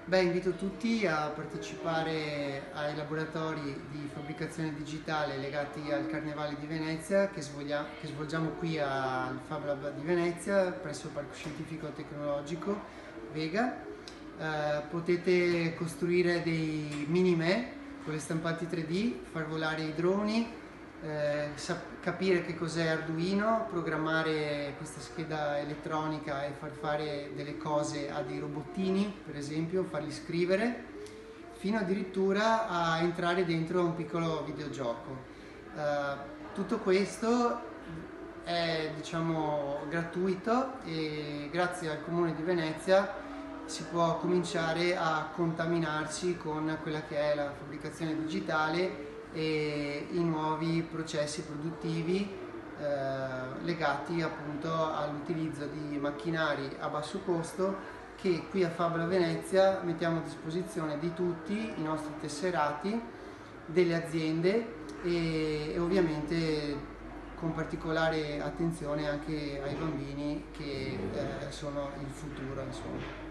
Beh, invito tutti a partecipare ai laboratori di fabbricazione digitale legati al Carnevale di Venezia che svolgiamo qui al Fab Lab di Venezia presso il Parco Scientifico Tecnologico Vega. Potete costruire dei mini me con le stampanti 3D, far volare i droni, capire che cos'è Arduino, programmare questa scheda elettronica e far fare delle cose a dei robottini, per esempio, farli scrivere, fino addirittura a entrare dentro un piccolo videogioco. Tutto questo è, diciamo, gratuito e grazie al Comune di Venezia si può cominciare a contaminarsi con quella che è la fabbricazione digitale e i nuovi processi produttivi legati appunto all'utilizzo di macchinari a basso costo che qui a Fab Lab Venezia mettiamo a disposizione di tutti i nostri tesserati, delle aziende e ovviamente con particolare attenzione anche ai bambini che sono il futuro, insomma.